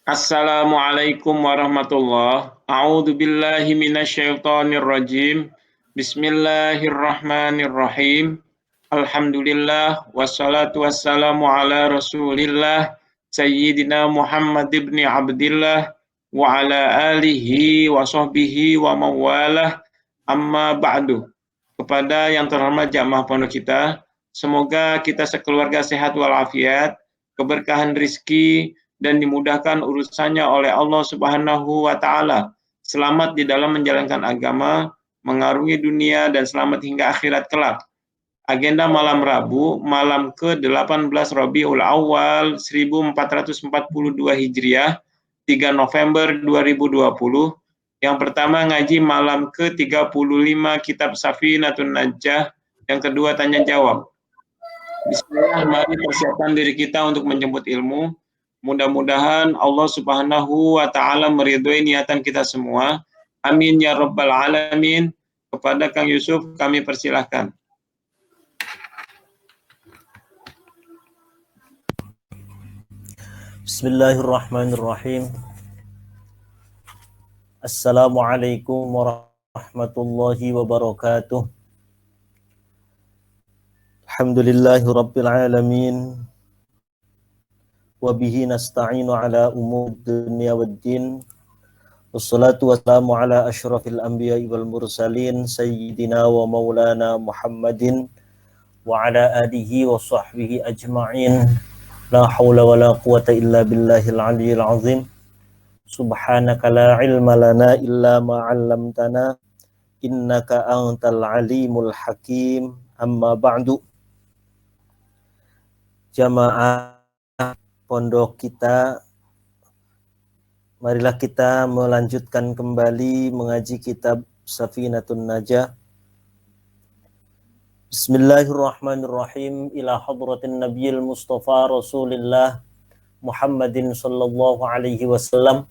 Assalamualaikum warahmatullahi. A'udzu billahi minasyaitonir rajim. Bismillahirrahmanirrahim. Alhamdulillah wassalatu wassalamu ala Rasulillah Sayyidina Muhammad ibn Abdillah wa ala alihi wa sahbihi wa mawalah. Amma ba'du. Kepada yang terhormat jamaah pondok kita, semoga kita sekeluarga sehat walafiat, keberkahan rizki, dan dimudahkan urusannya oleh Allah Subhanahu wa taala. Selamat di dalam menjalankan agama, mengarungi dunia dan selamat hingga akhirat kelak. Agenda malam Rabu, malam ke-18 Rabiul Awal 1442 Hijriah, 3 November 2020. Yang pertama ngaji malam ke-35 Kitab Safinatun Najjah, yang kedua tanya jawab. Bismillah, mari persiapkan diri kita untuk menjemput ilmu. Mudah-mudahan Allah Subhanahu wa taala meridhoi niatan kita semua. Amin ya rabbal alamin. Kepada Kang Yusuf kami persilahkan. Bismillahirrahmanirrahim. Assalamualaikum warahmatullahi wabarakatuh. Alhamdulillahi rabbil alamin. Wabihi nasta'inu ala umur dunia waddin. Wassalatu wassalamu ala ashrafil anbiya wal mursalin sayyidina wa maulana Muhammadin wa ala alihi wa sahbihi ajma'in. La hawla wa la quwata illa billahil aliyyil azim. Subhanaka la ilma lana illa ma 'allamtana innaka antal alimul hakim. Amma ba'du. Jamaah pondok kita, marilah kita melanjutkan kembali mengaji kitab Safinatun Najah. Bismillahirrahmanirrahim. Ila hadratin nabiyil mustafa rasulillah Muhammadin sallallahu alaihi wasallam.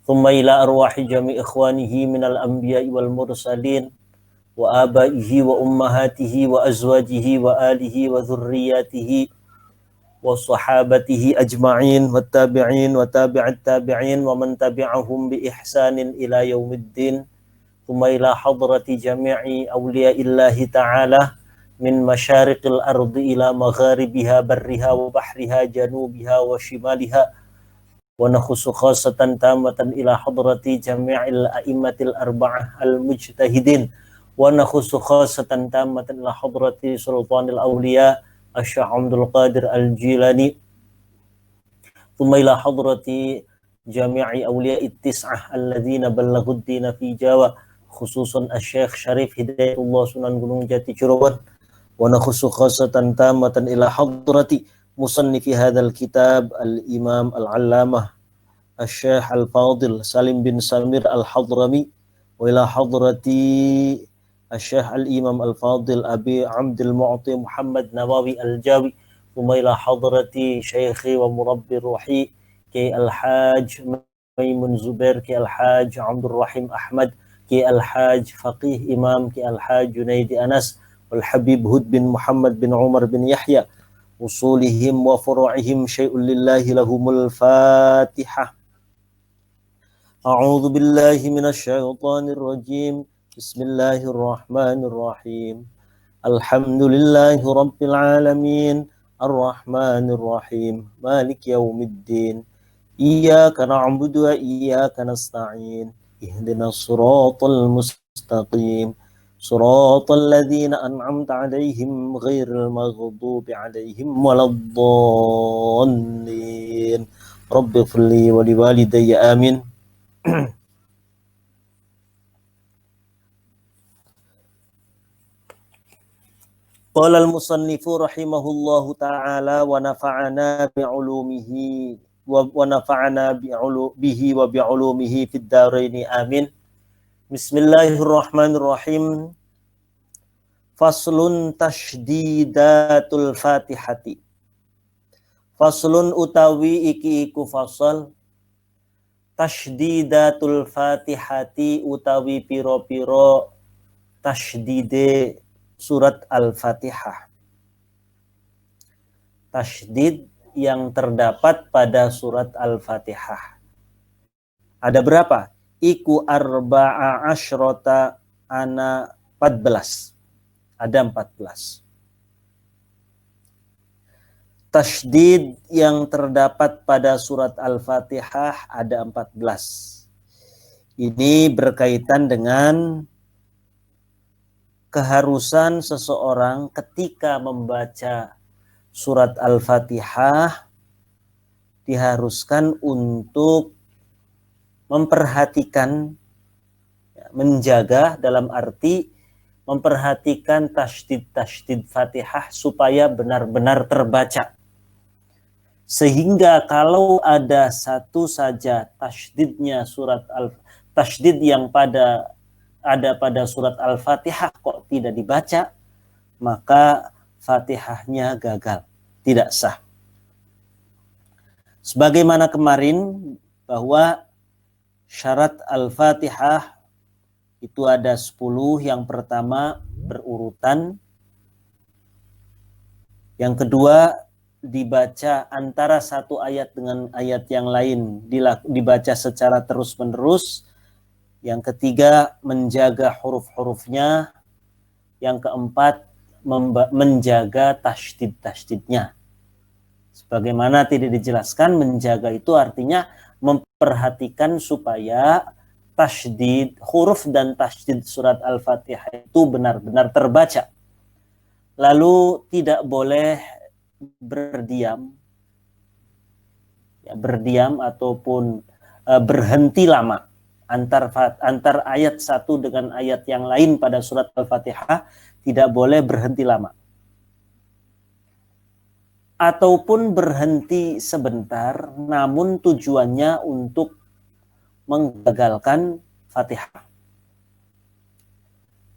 Thumma ila arwahi jami' ikhwanihi minal anbiya'i wal mursalin wa abaihi wa ummahatihi wa azwajihi wa alihi wa dhurriyyatihi wa sahabatihi ajma'in wa tabi'in wa tabi'at tabi'in wa man tabi'ahum bi ihsanin ila yaumiddin. Thumma ila hadrati jami'i awliya'illahi ta'ala min masyariqil ardi ila magharibiha barriha wa bahriha janubiha wa shimaliha. Wa nakhusu khasatan tamatan ila hadrati jami'il a'immatil arba'ah al-mujtahidin. Wa nakhusu khasatan tamatan ila hadrati sultanil awliya Asy-Syaikh Abdul Qadir Al-Jilani. Thumma ila hadrati jami'i awliya'i tis'ah alladzina ballaghud dina fi Jawa, khususan Asy-Syaikh Syarif Hidayatullah Sunan Gunung Jati Cirebon. Wa nakhusu khasatan tamatan ila hadrati musannifi hadzal kitab al-Imam al-Allamah Asy-Syaikh Al-Fadil Salim bin Samir Al-Hadrami. Wa ila hadrati Asy-Syaikh Al-Imam Al-Fadil Abi Abdul Mu'ti Muhammad Nawawi Al-Jawi. Thumma ila hadrati Syaikhi wa Murabbi Ruhi Ki Al-Haj Maimun Zubair, Ki Al-Haj Abdul Rahim Ahmad, Ki Al-Haj Faqih Imam Ki Al-Haj Junaidi Anas, wal Habib Hud bin Muhammad bin Umar bin Yahya. Usulihim wa furu'ihim syai'un lillahi lahumul Fatihah. A'udzu billahi minasy syaithanir rajim. Bismillahirrahmanirrahim. Alhamdulillahi rabbil alamin. Ar-Rahmanir Rahim. Maliki yaumiddin. Iyyaka na'budu wa iyyaka nasta'in. Ihdinas siratal mustaqim. Siratal ladzina an'amta 'alaihim ghairil maghdubi 'alaihim waladdallin. Rabbighfirli wa liwalidayya amin. Qala al-musannifu rahimahullahu ta'ala wa nafa'ana bi'ulumihi wa nafa'ana bihi wa bi'ulumihi fid dharaini amin. Bismillahirrahmanirrahim. Faslun tashdidatul Fatihati. Faslun utawi iki iku fasal tashdidatul Fatihati utawi piro-piro tashdide surat Al-Fatihah. Tasydid yang terdapat pada surat Al-Fatihah. Ada berapa? Iku arba'a asyrota ana 14. Ada 14. Tasydid yang terdapat pada surat Al-Fatihah ada 14. Ini berkaitan dengan keharusan seseorang ketika membaca surat Al-Fatihah diharuskan untuk memperhatikan, menjaga dalam arti memperhatikan tasydid Fatihah supaya benar-benar terbaca. Sehingga kalau ada satu saja tasydid yang ada pada surat Al-Fatihah kok tidak dibaca, maka Fatihahnya gagal, tidak sah. Sebagaimana kemarin bahwa syarat Al-Fatihah itu ada 10. Yang pertama berurutan. Yang kedua dibaca antara satu ayat dengan ayat yang lain, dibaca secara terus-menerus. Yang ketiga menjaga huruf-hurufnya. Yang keempat menjaga tasydid-tasydidnya. Sebagaimana tidak dijelaskan, menjaga itu artinya memperhatikan supaya tasydid huruf dan tasydid surat Al-Fatihah itu benar-benar terbaca. Lalu tidak boleh berdiam ataupun berhenti lama antar ayat satu dengan ayat yang lain pada surat Al-Fatihah, tidak boleh berhenti lama. Ataupun berhenti sebentar, namun tujuannya untuk menggagalkan Fatihah.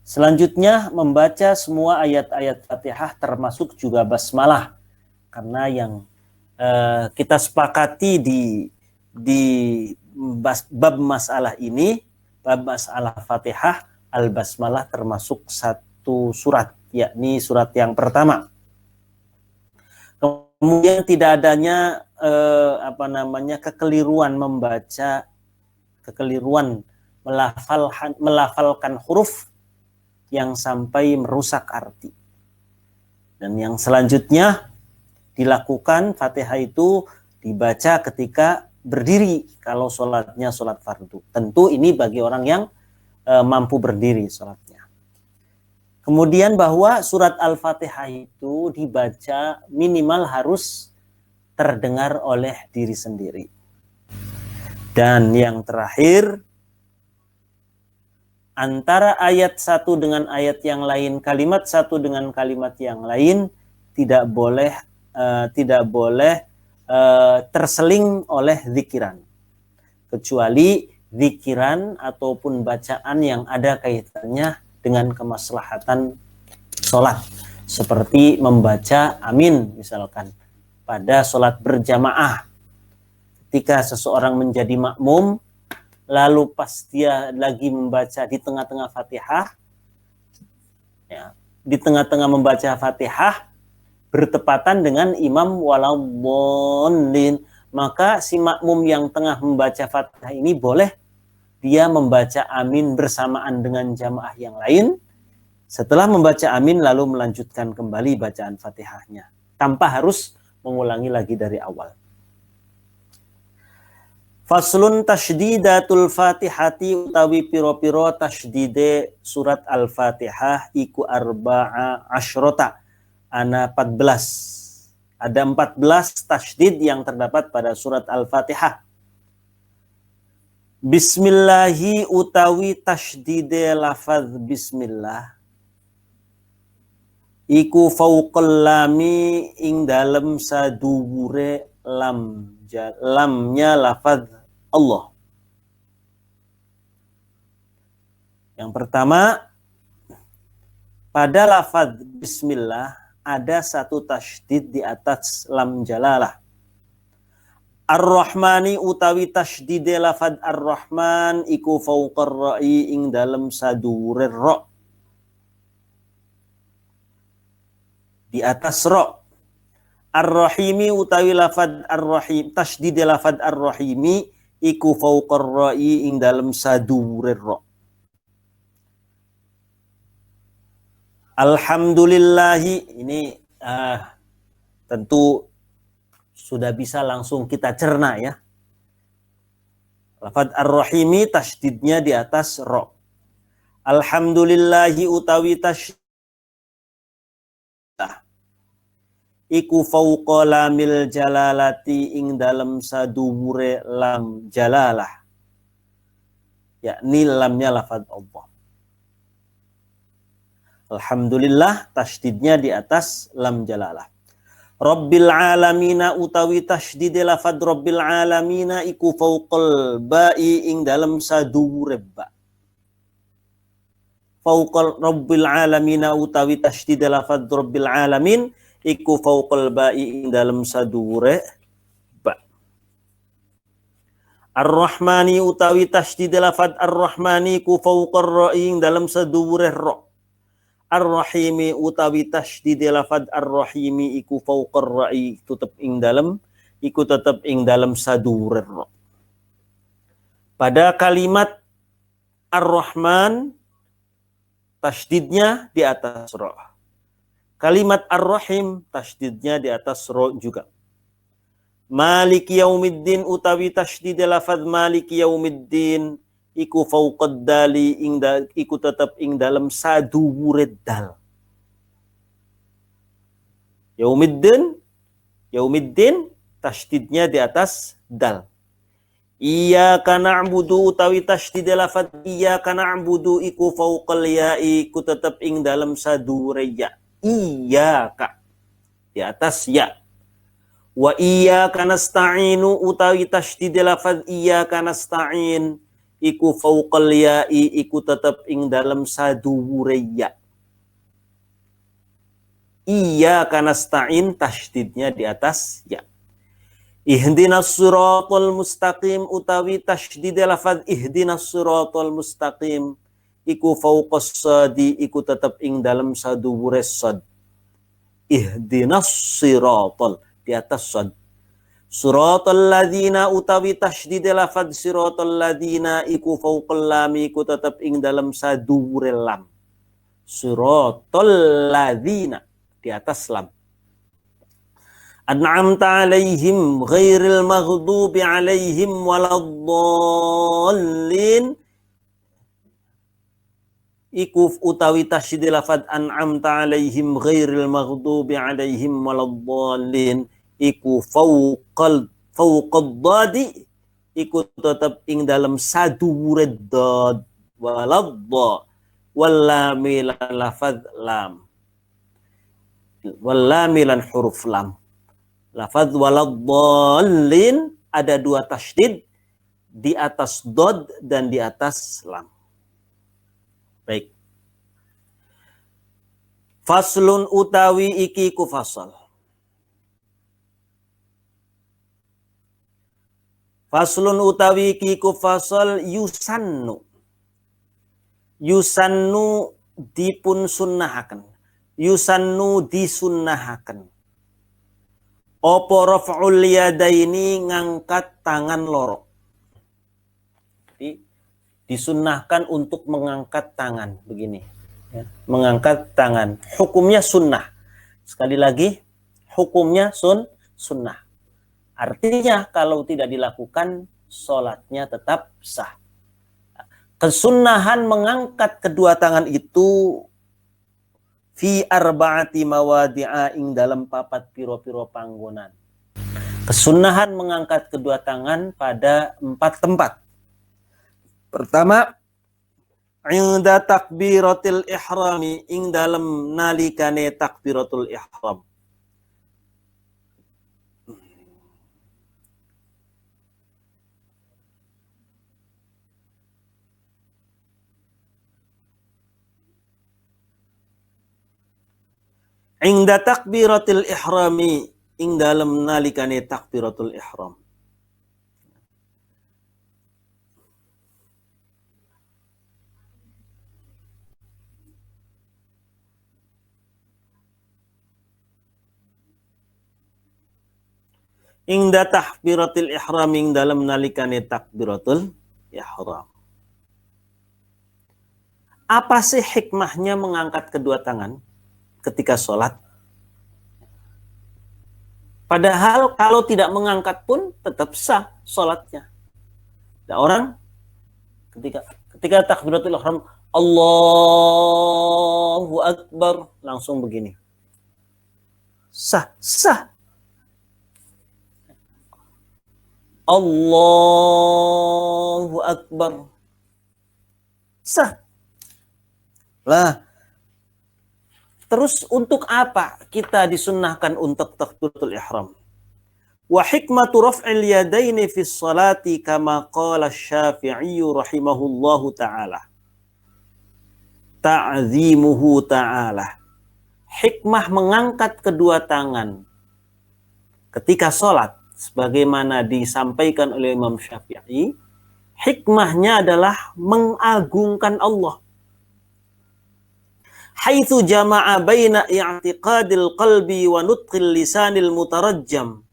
Selanjutnya membaca semua ayat-ayat Fatihah termasuk juga basmalah, karena yang kita sepakati di bab masalah ini, bab masalah Fatihah, al-basmalah termasuk satu surat, yakni surat yang pertama. Kemudian tidak adanya kekeliruan melafalkan huruf yang sampai merusak arti. Dan yang selanjutnya dilakukan Fatihah itu dibaca ketika berdiri kalau sholatnya sholat fardu. Tentu ini bagi orang yang mampu berdiri sholatnya. Kemudian bahwa surat Al-Fatihah itu dibaca minimal harus terdengar oleh diri sendiri. Dan yang terakhir, antara ayat satu dengan ayat yang lain, kalimat satu dengan kalimat yang lain tidak boleh terseling oleh zikiran, kecuali zikiran ataupun bacaan yang ada kaitannya dengan kemaslahatan sholat, seperti membaca amin misalkan pada sholat berjamaah. Ketika seseorang menjadi makmum, lalu pas dia lagi membaca di tengah-tengah Fatihah, di tengah-tengah membaca Fatihah bertepatan dengan imam waladdallin, maka si makmum yang tengah membaca Fatihah ini boleh dia membaca amin bersamaan dengan jamaah yang lain. Setelah membaca amin lalu melanjutkan kembali bacaan Fatihahnya tanpa harus mengulangi lagi dari awal. Faslun tashdidatul Fatihati utawi piro-piro tashdide surat Al-Fatihah iku arba'a asyrota ana 14. Ada 14 tashdid yang terdapat pada surat Al-Fatihah. Bismillahi utawi tashdide lafaz bismillah iku fauqal lami ing dalem saduwure lamnya lafaz Allah. Yang pertama, pada lafaz bismillah ada satu tasydid di atas lam jalalah. Ar-Rahmani utawi tasydid lafaz Ar-Rahman iku fauqar ra'i ing dalem saduwure ra, di atas ra. Ar-Rahimi utawi lafaz Ar-Rahim, tasydid lafaz Ar-Rahimi iku fauqar ra'i ing dalem saduwure ra. Alhamdulillahi, ini tentu sudah bisa langsung kita cerna ya. Lafadz ar-rahimi tasydidnya di atas ra. Alhamdulillahi utawi tasydid iku fauqa lamil jalalati ing dalem saduwure lam jalalah, yakni lamnya lafadz Allah. Alhamdulillah tasydidnya di atas lam jalalah. Rabbil alamina utawi tasydid lafadz Rabbil alamina iku fauqal ba'i ing dalem saduwure ba. Fauqal Rabbil alamina utawi tasydid lafadz Rabbil alamin iku fauqal ba'i ing dalem saduwure ba. Ar-Rahmani utawi tasydid lafadz Ar-Rahmani iku fauqar ra'i ing dalem saduwure ra. Ar-Rahimi utawi tasydid lafadz Ar-Rahimi iku fauqar ra'i tetep ing dalem saduwure ra. Pada kalimat Ar-Rahman tasydidnya di atas ra. Kalimat Ar-Rahim tasydidnya di atas ra juga. Maliki yaumiddin utawi tasydid lafadz Maliki yaumiddin iku fauqad dali iku tetep ing dalem saduwure dal. Yaumiddin tasydidnya di atas dal. Iyyaka na'budu utawi tasydid lafadz iyyaka na'budu iku fauqal ya'i iku tetep ing dalem saduwure ya. Iyyaka di atas ya. Wa iyyaka nasta'inu utawi tasydid lafadz iyyaka nasta'in iku fauqal ya'i iku tetep ing dalem saduwure ya. Iyyaka nasta'in tasydidnya di atas ya. Ihdinas siratal mustaqim utawi tasydid lafadz ihdinas siratal mustaqim iku fauqas sadi iku tetep ing dalem saduwure sad. Ihdinas siratal di atas sad. Siratal ladzina utawi tasydid lafadz siratal ladzina iku fauqal lam iku tetep ing dalem saduwure lam. Siratal ladzina di atas lam. An'amta alaihim ghairil maghdubi alaihim waladdallin iku utawi tasydid lafadz an'amta alaihim ghairil maghdubi alaihim waladdallin iku fauqad dadi iku tetep ing dalem saduwure dad waladda wallami lafadz lam wallami lan huruf lam. Lafadz waladdallin ada dua tasydid di atas dad dan di atas lam. Baik. Faslun utawi iki ku fasal. Faslun utawi iki ku fasal yusannu. Yusannu dipun sunnahaken. Yusannu disunnahaken. Opo raf'ul yadaini ngangkat tangan loro. Jadi disunnahkan untuk mengangkat tangan begini. Ya, mengangkat tangan. Hukumnya sunnah. Sekali lagi, hukumnya sunnah. Artinya kalau tidak dilakukan, sholatnya tetap sah. Kesunnahan mengangkat kedua tangan itu fi arba'ati mawadi'a ing dalam papat piro-piro panggonan. Kesunnahan mengangkat kedua tangan pada 4 tempat. Pertama, inda takbiratil ihrami ing dalam nalikane takbiratul ihram. Inda takbiratil ihrami ing dalam nalikane takbiratul ihram. Ingda takbiratul ihram ing dalam nalikane takbiratul ihram. Apa sih hikmahnya mengangkat kedua tangan ketika sholat? Padahal kalau tidak mengangkat pun tetap sah sholatnya. Ada orang ketika takbiratul ihram Allahu Akbar langsung begini. Sah. Allahu Akbar. Sah. Lah, terus untuk apa kita disunnahkan untuk takbiratul ihram? Wa hikmatu raf'il yadaini fi sholati kama qala Asy-Syafi'i rahimahullahu taala. Ta'zimuhu ta'ala. Hikmah mengangkat kedua tangan ketika sholat sebagaimana disampaikan oleh Imam Syafi'i, hikmahnya adalah mengagungkan Allah. Haitsu jama'a baina i'tiqadil qalbi wa nutqil lisanil mutarajjam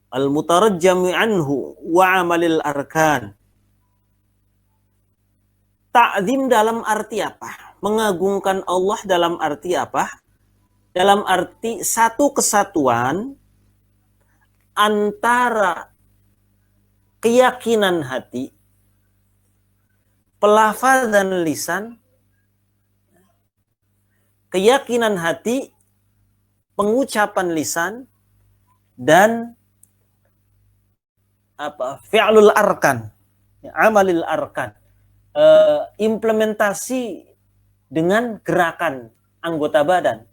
al-mutarajjam anhu wa amalil arkan. Ta'zim dalam arti apa? Mengagungkan Allah dalam arti apa? Dalam arti satu kesatuan antara keyakinan hati, pelafazan lisan, keyakinan hati, pengucapan lisan, dan fi'lul arkan, amalil arkan, implementasi dengan gerakan anggota badan,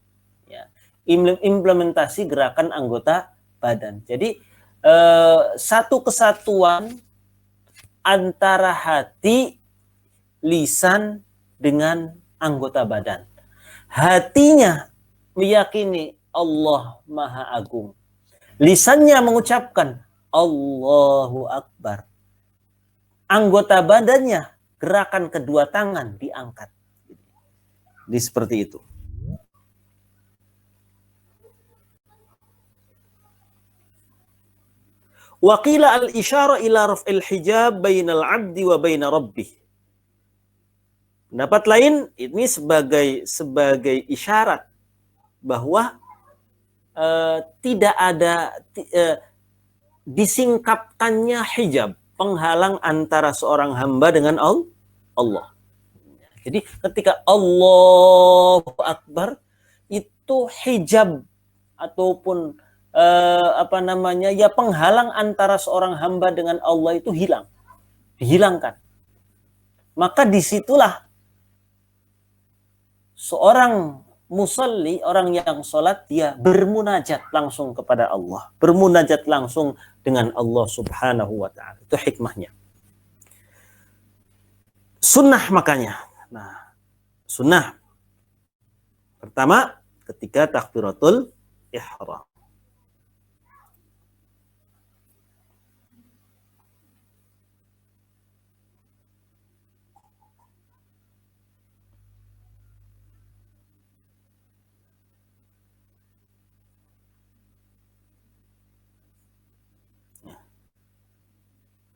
implementasi gerakan anggota badan. Jadi satu kesatuan antara hati, lisan dengan anggota badan. Hatinya meyakini Allah Maha Agung. Lisannya mengucapkan Allahu Akbar. Anggota badannya, gerakan kedua tangan diangkat. Jadi seperti itu. Wa qila al-isyara ila raf'il hijab bainal 'abdi wa baina rabbih. Pendapat lain ini sebagai isyarat bahwa tidak ada disingkapkannya hijab, penghalang antara seorang hamba dengan Allah. Jadi ketika Allahu Akbar itu hijab ataupun penghalang antara seorang hamba dengan Allah itu dihilangkan. Maka disitulah seorang musalli, orang yang sholat, dia bermunajat langsung kepada Allah. Bermunajat langsung dengan Allah subhanahu wa ta'ala. Itu hikmahnya. Sunnah makanya. Nah, sunnah. Pertama, ketika takbiratul ihram.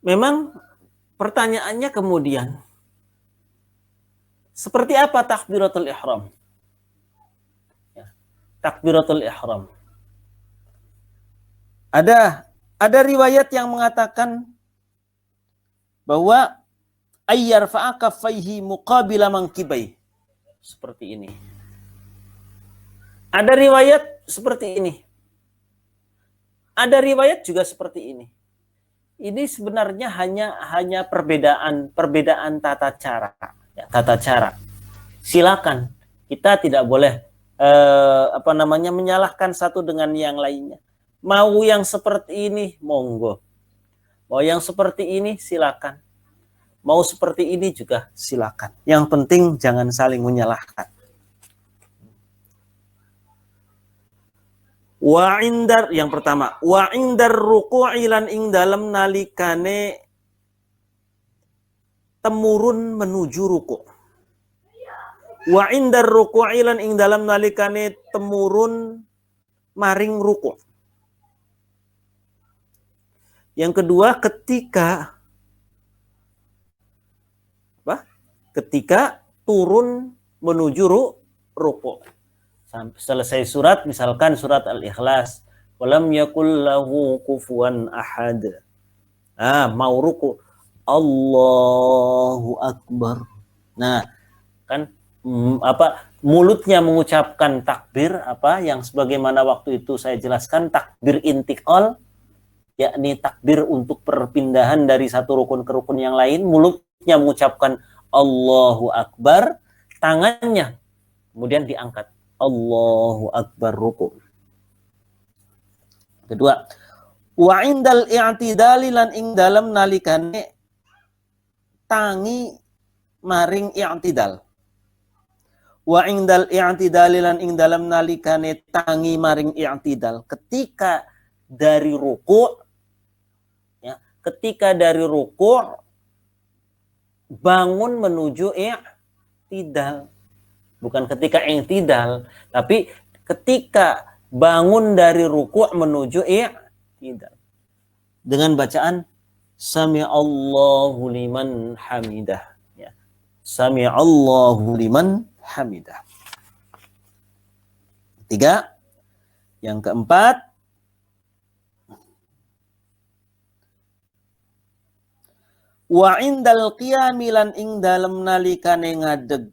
Memang pertanyaannya kemudian, seperti apa takbiratul ihram? Takbiratul ihram. Ada riwayat yang mengatakan bahwa ayyarfa'a kaffaihi muqabila mankibai. Seperti ini. Ada riwayat seperti ini. Ada riwayat juga seperti ini. Ini sebenarnya hanya perbedaan tata cara, tata cara. Silakan, kita tidak boleh menyalahkan satu dengan yang lainnya. Mau yang seperti ini, monggo. Mau yang seperti ini, silakan. Mau seperti ini juga silakan. Yang penting jangan saling menyalahkan. Wa indar, yang pertama, wa indar ruku'i lan ing dalem nalikane temurun menuju ruku'. Wa indar ruku'i lan ing dalem nalikane temurun maring ruku'. Yang kedua, ketika turun menuju ruku. Sampai selesai surat, misalkan surat Al-Ikhlas, walam yakul lahu kufuwan ahad. Mau ruku, Allahu Akbar. Nah, kan mulutnya mengucapkan takbir yang sebagaimana waktu itu saya jelaskan, takbir intiqal, yakni takbir untuk perpindahan dari satu rukun ke rukun yang lain. Mulutnya mengucapkan Allahu Akbar, tangannya kemudian diangkat, Allahu Akbar, ruku. Kedua, wa indal i'tidali lan ing dalem nalikane tangi maring i'tidal. Wa indal i'tidali lan ing dalem nalikane tangi maring i'tidal. Ketika dari ruku, ketika dari ruku bangun menuju i'tidal. Bukan ketika i'tidal, tapi ketika bangun dari ruku menuju i'tidal. Dengan bacaan Sami'allahu liman hamidah. Ya. Sami'allahu liman hamidah. Ketiga. Yang keempat, wa indal qiyamilan ing dalem nalikane ngadeg.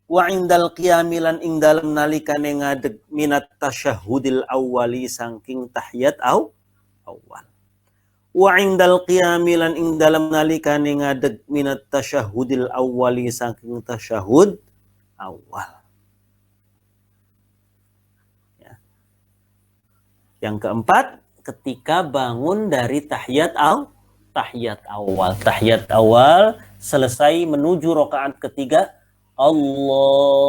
Wa indal qiyamilan ing dalem nalikane ngadeg minat tasyahudil awwali saking tahiyat awal. Wa indal qiyamilan ing dalem nalikane ngadeg minat tasyahudil awwali saking tasyahud awal. Ya. Yang keempat, ketika bangun dari tahiyat awal selesai menuju rakaat ketiga, Allahu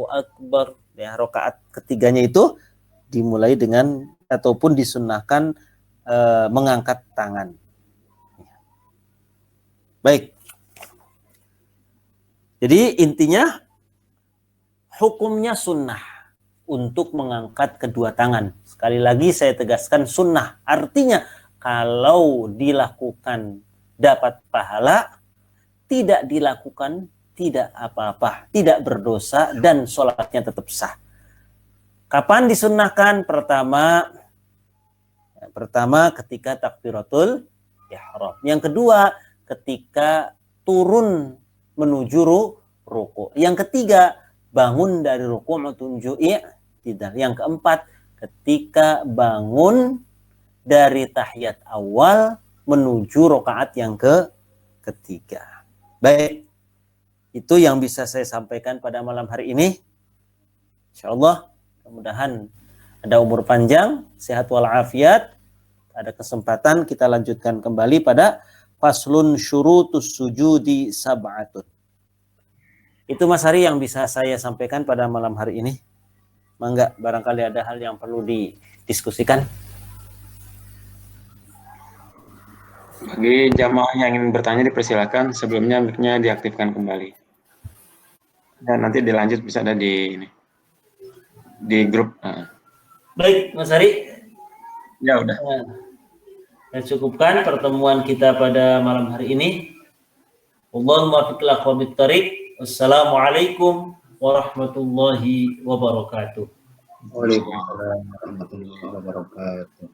Akbar. Ya, rakaat ketiganya itu dimulai dengan ataupun disunnahkan mengangkat tangan. Baik. Jadi intinya hukumnya sunnah untuk mengangkat kedua tangan. Sekali lagi saya tegaskan sunnah. Artinya kalau dilakukan dapat pahala, tidak dilakukan tidak apa-apa, tidak berdosa dan sholatnya tetap sah. Kapan disunnahkan? Pertama ketika takbiratul ihram. Yang kedua ketika turun menuju ruku. Yang ketiga bangun dari ruku menuju i'tidal. Yang keempat ketika bangun dari tahiyat awal menuju rakaat yang ketiga. Baik, itu yang bisa saya sampaikan pada malam hari ini. Insyaallah, mudah-mudahan ada umur panjang, sehat walafiat. Ada kesempatan kita lanjutkan kembali pada faslun syurutus sujudi sab'atun. Itu Mas Hari yang bisa saya sampaikan pada malam hari ini. Mangga, barangkali ada hal yang perlu didiskusikan. Bagi jamaah yang ingin bertanya dipersilakan, sebelumnya mic-nya diaktifkan kembali. Dan nanti dilanjut bisa ada di grup. Baik, Mas Hari. Ya udah. Saya cukupkan pertemuan kita pada malam hari ini. Allahumma muwaffiq ila aqwamit thariq. Wassalamualaikum warahmatullahi wabarakatuh. Waalaikumsalam warahmatullahi wabarakatuh.